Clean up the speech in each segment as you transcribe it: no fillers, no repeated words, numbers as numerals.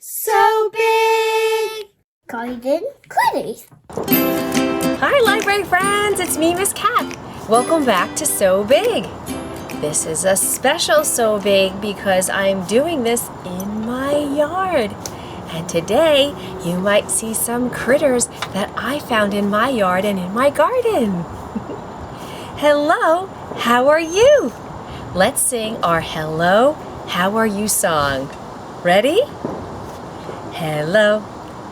So big! Garden Critters. Hi, library friends! It's me, Miss Cat. Welcome back to So Big. This is a special So Big because I'm doing this in my yard. And today, you might see some critters that I found in my yard and in my garden. Hello, how are you? Let's sing our Hello, How Are You song. Ready? Hello,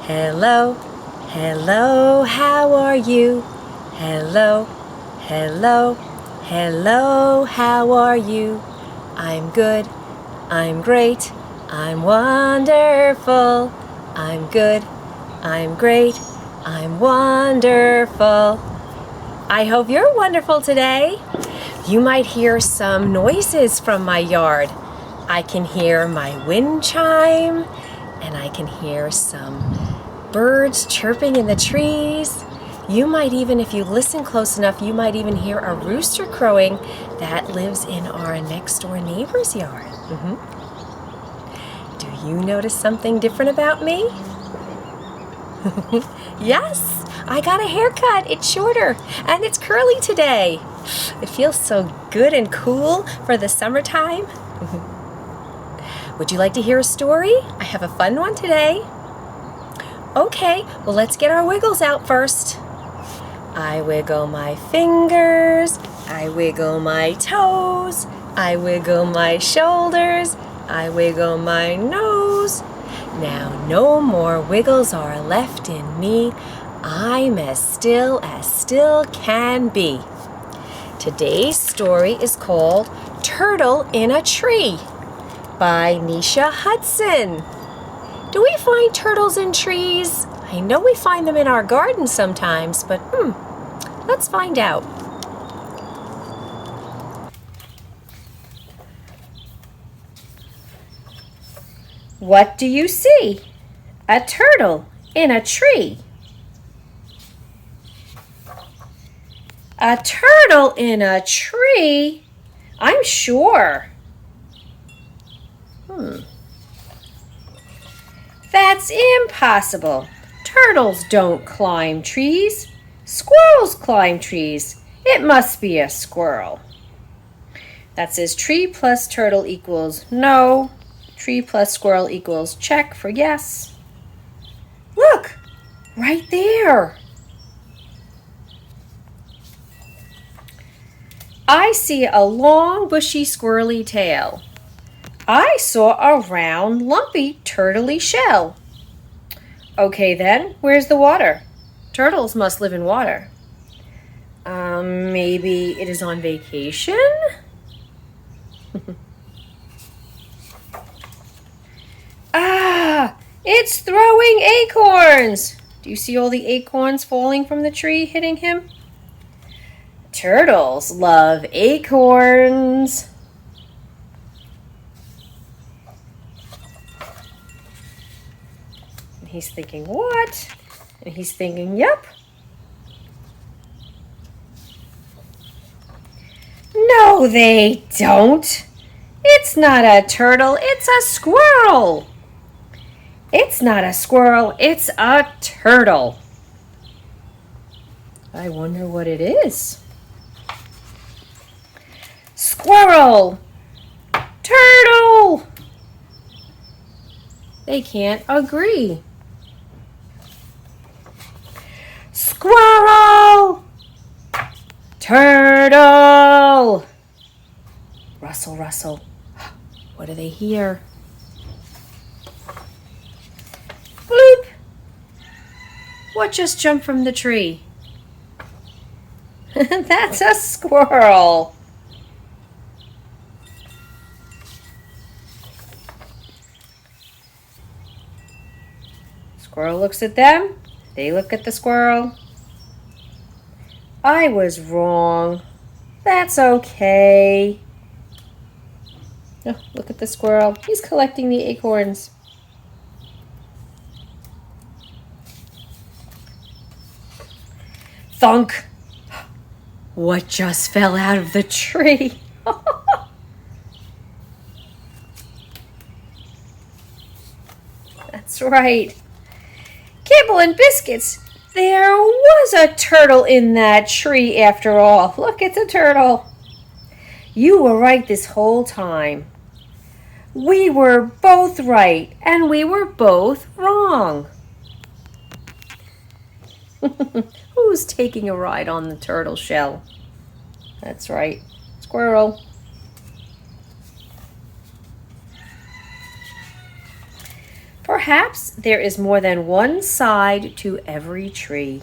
hello, hello, how are you? Hello, hello, hello, how are you? I'm good, I'm great, I'm wonderful. I'm good, I'm great, I'm wonderful. I hope you're wonderful today. You might hear some noises from my yard. I can hear my wind chime, and I can hear some birds chirping in the trees. You might even, if you listen close enough, you might even hear a rooster crowing that lives in our next door neighbor's yard. Do you notice something different about me? Yes, I got a haircut. It's shorter and it's curly today. It feels so good and cool for the summertime. Would you like to hear a story? I have a fun one today. Okay, well, let's get our wiggles out first. I wiggle my fingers, I wiggle my toes, I wiggle my shoulders, I wiggle my nose. Now no more wiggles are left in me. I'm as still can be. Today's story is called Turtle in a Tree by Nisha Hudson. Do we find turtles in trees? I know we find them in our garden sometimes, but let's find out. What do you see? A turtle in a tree. A turtle in a tree? I'm sure. That's impossible. Turtles don't climb trees. Squirrels climb trees. It must be a squirrel. That says tree plus turtle equals no. Tree plus squirrel equals check for yes. Look, right there. I see a long, bushy, squirrely tail. I saw a round, lumpy, turtley shell. Okay then, where's the water? Turtles must live in water. Maybe it is on vacation? Ah, it's throwing acorns! Do you see all the acorns falling from the tree hitting him? Turtles love acorns. And he's thinking, what? And he's thinking, yep. No, they don't. It's not a turtle, it's a squirrel. It's not a squirrel, it's a turtle. I wonder what it is. Squirrel! Turtle! They can't agree. Squirrel! Turtle! Rustle, rustle. What do they hear? Bloop! What just jumped from the tree? That's a squirrel. Squirrel looks at them. They look at the squirrel. I was wrong. That's okay. Oh, look at the squirrel. He's collecting the acorns. Thunk! What just fell out of the tree? That's right. Kibble and biscuits. There was a turtle in that tree after all. Look, it's a turtle. You were right this whole time. We were both right and we were both wrong. Who's taking a ride on the turtle shell? That's right, squirrel. Perhaps there is more than one side to every tree.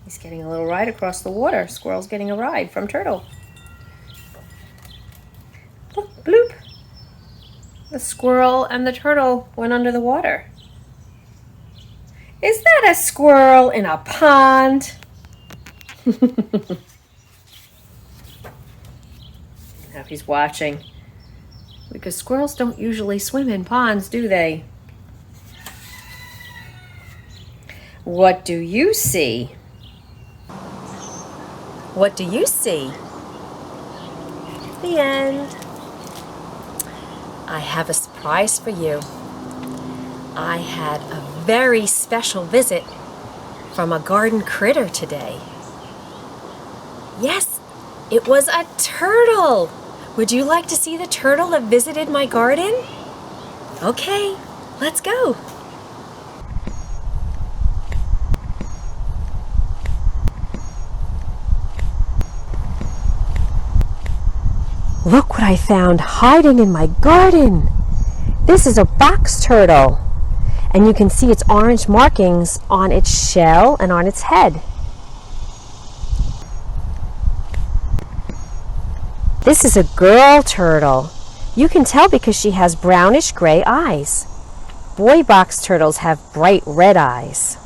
He's getting a little ride across the water. Squirrel's getting a ride from turtle. Look, bloop. The squirrel and the turtle went under the water. Is that a squirrel in a pond? Now he's watching. Because squirrels don't usually swim in ponds, do they? What do you see? What do you see? The end. I have a surprise for you. I had a very special visit from a garden critter today. Yes, it was a turtle. Would you like to see the turtle that visited my garden? Okay, let's go. Look what I found hiding in my garden. This is a box turtle, and you can see its orange markings on its shell and on its head. This is a girl turtle. You can tell because she has brownish gray eyes. Boy box turtles have bright red eyes.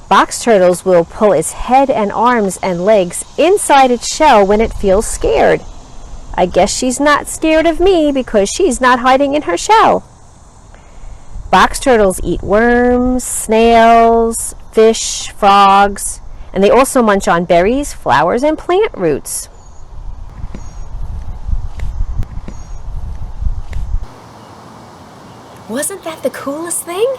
Box turtles will pull its head and arms and legs inside its shell when it feels scared. I guess she's not scared of me because she's not hiding in her shell. Box turtles eat worms, snails, fish, frogs, and they also munch on berries, flowers, and plant roots. Wasn't that the coolest thing?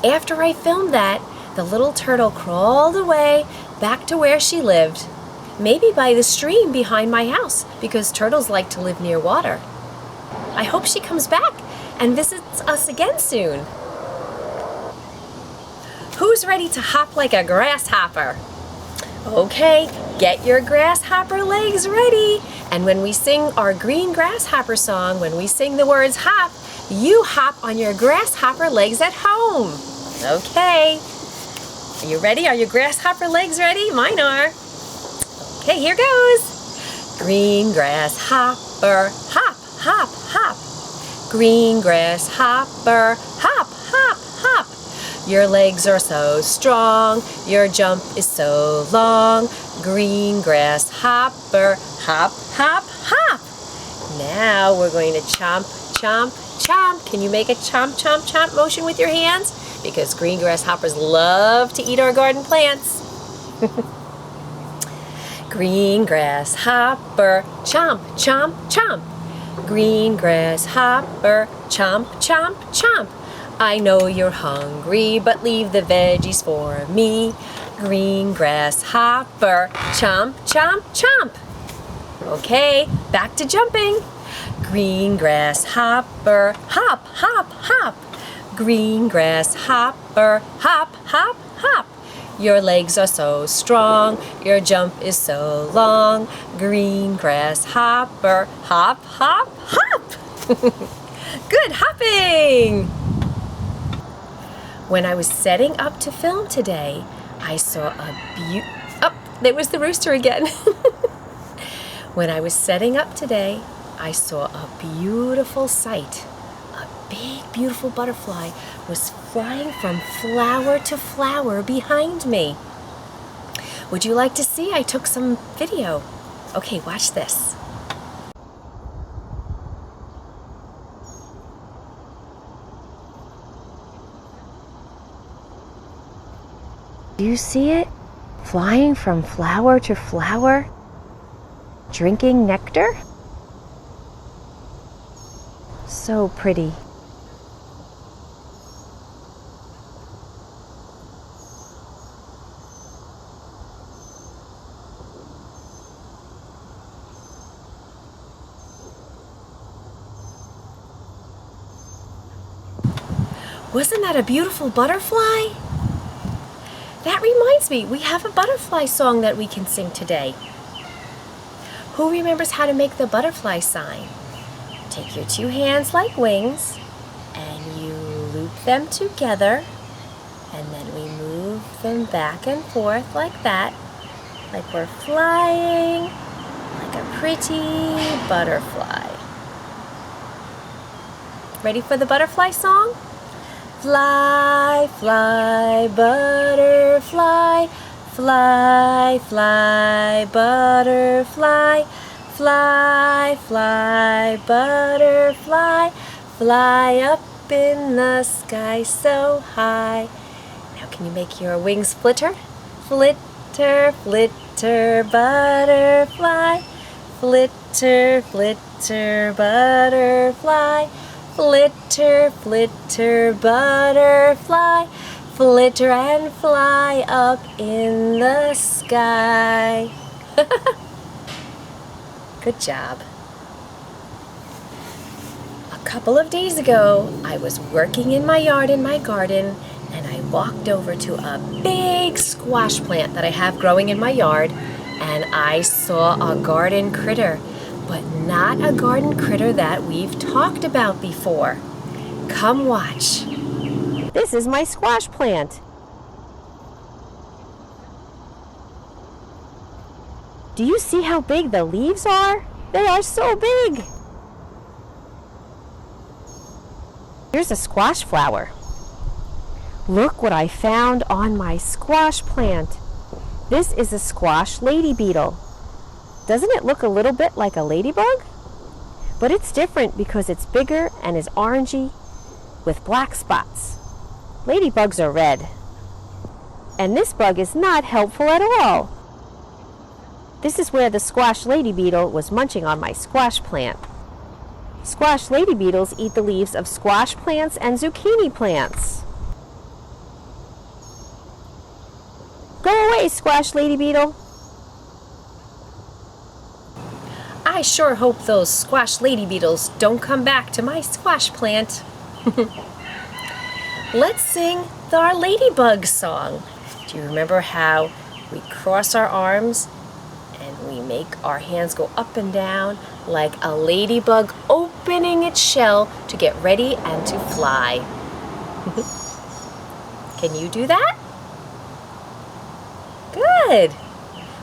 After I filmed that, the little turtle crawled away back to where she lived. Maybe by the stream behind my house, because turtles like to live near water. I hope she comes back and visits us again soon. Who's ready to hop like a grasshopper? Okay, get your grasshopper legs ready. And when we sing our green grasshopper song, when we sing the words hop, you hop on your grasshopper legs at home. Okay. Are you ready? Are your grasshopper legs ready? Mine are. Okay, here goes. Green grasshopper, hop, hop, hop. Green grasshopper, hop, hop, hop. Your legs are so strong, your jump is so long. Green grasshopper, hop, hop, hop. Now we're going to chomp, chomp, chomp. Can you make a chomp, chomp, chomp motion with your hands? Because green grasshoppers love to eat our garden plants. Green grasshopper, chomp, chomp, chomp. Green grasshopper, chomp, chomp, chomp. I know you're hungry, but leave the veggies for me. Green grasshopper, chomp, chomp, chomp. Okay, back to jumping. Green grasshopper, hop, hop, hop. Green grasshopper, hop, hop, hop. Your legs are so strong, your jump is so long. Green grasshopper, hop, hop, hop. Good hopping! When I was setting up to film today, I saw oh, there was the rooster again. When I was setting up today, I saw a beautiful sight. A big, beautiful butterfly was flying from flower to flower behind me. Would you like to see? I took some video. Okay, watch this. Do you see it? Flying from flower to flower, drinking nectar? So pretty. Wasn't that a beautiful butterfly? That reminds me, we have a butterfly song that we can sing today. Who remembers how to make the butterfly sign? Take your two hands like wings and you loop them together, and then we move them back and forth like that, like we're flying like a pretty butterfly. Ready for the butterfly song? Fly, fly, butterfly, fly, fly, butterfly, fly, fly, butterfly, fly up in the sky so high. Now can you make your wings flitter? Flitter, flitter, butterfly, flitter, flitter, butterfly, flitter, flitter, butterfly, flitter and fly up in the sky. Good job. A couple of days ago, I was working in my yard in my garden, and I walked over to a big squash plant that I have growing in my yard, and I saw a garden critter, but not a garden critter that we've talked about before. Come watch. This is my squash plant. Do you see how big the leaves are? They are so big. Here's a squash flower. Look what I found on my squash plant. This is a squash lady beetle. Doesn't it look a little bit like a ladybug? But it's different because it's bigger and is orangey with black spots. Ladybugs are red. And this bug is not helpful at all. This is where the squash lady beetle was munching on my squash plant. Squash lady beetles eat the leaves of squash plants and zucchini plants. Go away, squash lady beetle. I sure hope those squash lady beetles don't come back to my squash plant. Let's sing our ladybug song. Do you remember how we cross our arms and we make our hands go up and down like a ladybug opening its shell to get ready and to fly? Can you do that? Good.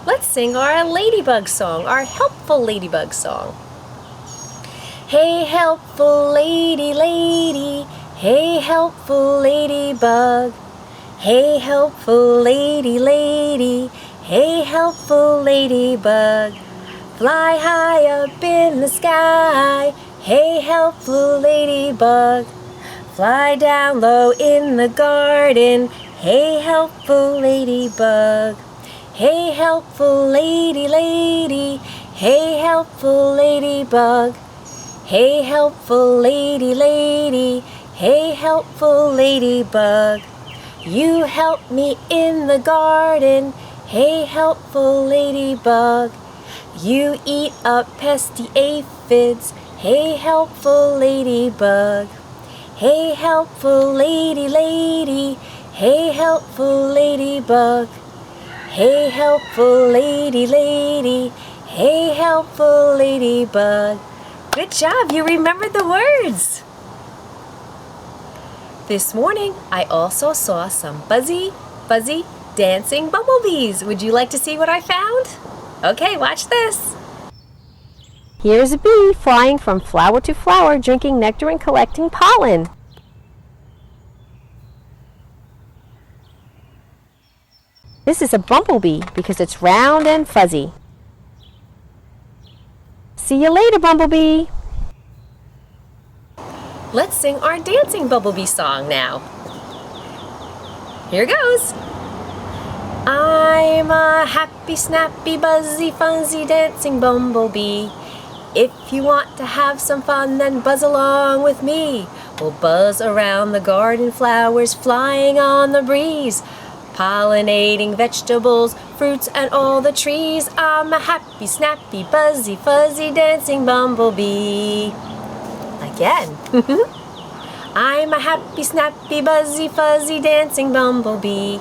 Let's sing our ladybug song, our helpful ladybug song. Hey, helpful lady, lady, hey, helpful ladybug. Hey, helpful lady, lady, hey, helpful ladybug. Fly high up in the sky, hey, helpful ladybug. Fly down low in the garden, hey, helpful ladybug. Hey, helpful lady, lady, hey, helpful ladybug. Hey, helpful lady, lady, hey, helpful ladybug. You help me in the garden, hey, helpful ladybug. You eat up pesky aphids, hey, helpful ladybug. Hey, helpful lady, lady, hey, helpful ladybug. Hey, helpful lady, lady, hey, helpful ladybug. Good job, you remembered the words. This morning, I also saw some buzzy, fuzzy, dancing bumblebees. Would you like to see what I found? Okay, watch this. Here's a bee flying from flower to flower, drinking nectar and collecting pollen. This is a bumblebee because it's round and fuzzy. See you later, bumblebee. Let's sing our dancing bumblebee song now. Here goes. I'm a happy, snappy, buzzy, fuzzy, dancing bumblebee. If you want to have some fun, then buzz along with me. We'll buzz around the garden, flowers flying on the breeze, pollinating vegetables, fruits, and all the trees. I'm a happy, snappy, buzzy, fuzzy, dancing bumblebee. Again. I'm a happy, snappy, buzzy, fuzzy, dancing bumblebee.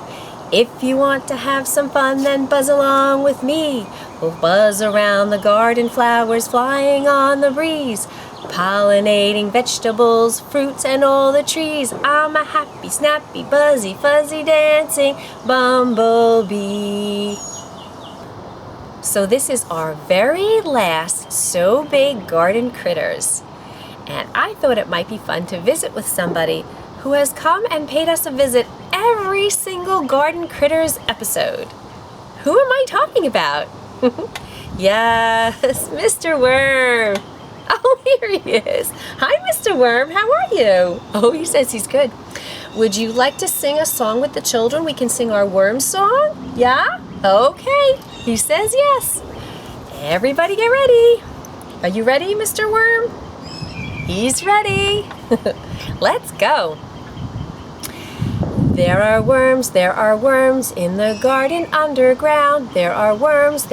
If you want to have some fun, then buzz along with me. We'll buzz around the garden, flowers flying on the breeze, pollinating vegetables, fruits, and all the trees. I'm a happy, snappy, buzzy, fuzzy, dancing bumblebee. So this is our very last So Big Garden Critters. And I thought it might be fun to visit with somebody who has come and paid us a visit every single Garden Critters episode. Who am I talking about? Yes, Mr. Worm. Oh, here he is. Hi, Mr. Worm. How are you? Oh, he says he's good. Would you like to sing a song with the children? We can sing our worm song? Yeah? Okay. He says yes. Everybody get ready. Are you ready, Mr. Worm? He's ready. Let's go. There are worms in the garden underground. There are worms,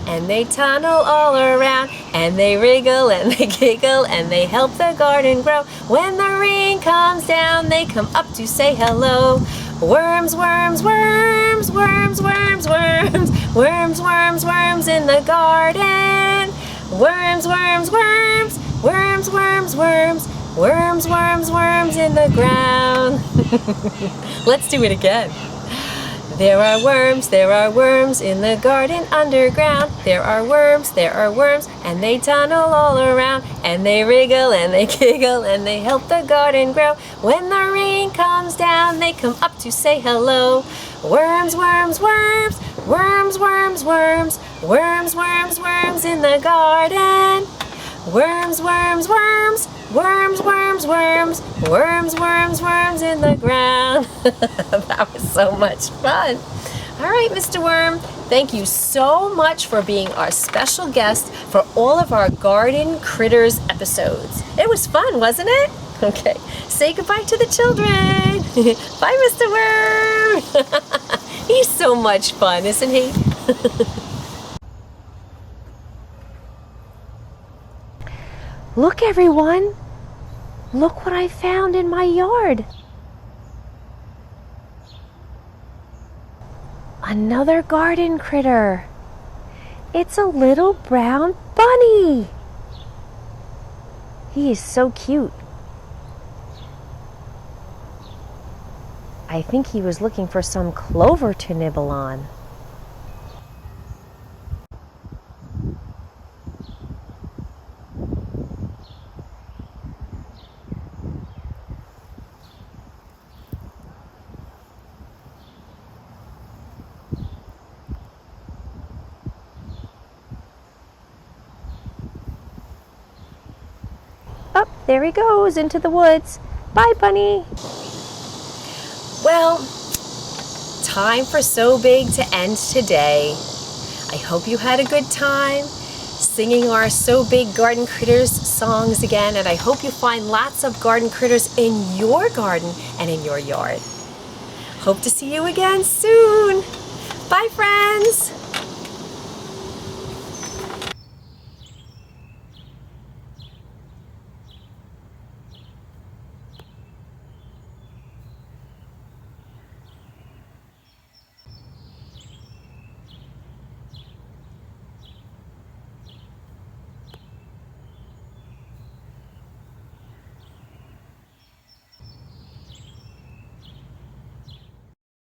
and they tunnel all around. And they wriggle and they giggle and they help the garden grow. When the rain comes down, they come up to say hello. Worms, worms, worms, worms, worms, worms, worms, worms, worms in the garden. Worms, worms, worms, worms, worms, worms, worms, worms, worms in the ground. Let's do it again. There are worms in the garden underground. There are worms, and they tunnel all around. And they wriggle and they giggle and they help the garden grow. When the rain comes down, they come up to say hello. Worms, worms, worms, worms, worms, worms, worms, worms, worms in the garden. Worms, worms, worms, worms, worms, worms, worms, worms, worms in the ground. That was so much fun. All right, Mr. Worm, thank you so much for being our special guest for all of our Garden Critters episodes. It was fun, wasn't it? Okay, say goodbye to the children. Bye, Mr. Worm. He's so much fun, isn't he? Look, everyone. Look what I found in my yard. Another garden critter. It's a little brown bunny. He is so cute. I think he was looking for some clover to nibble on. Oh, there he goes into the woods. Bye, bunny. Well, time for So Big to end today. I hope you had a good time singing our So Big Garden Critters songs again, and I hope you find lots of garden critters in your garden and in your yard. Hope to see you again soon. Bye, friends.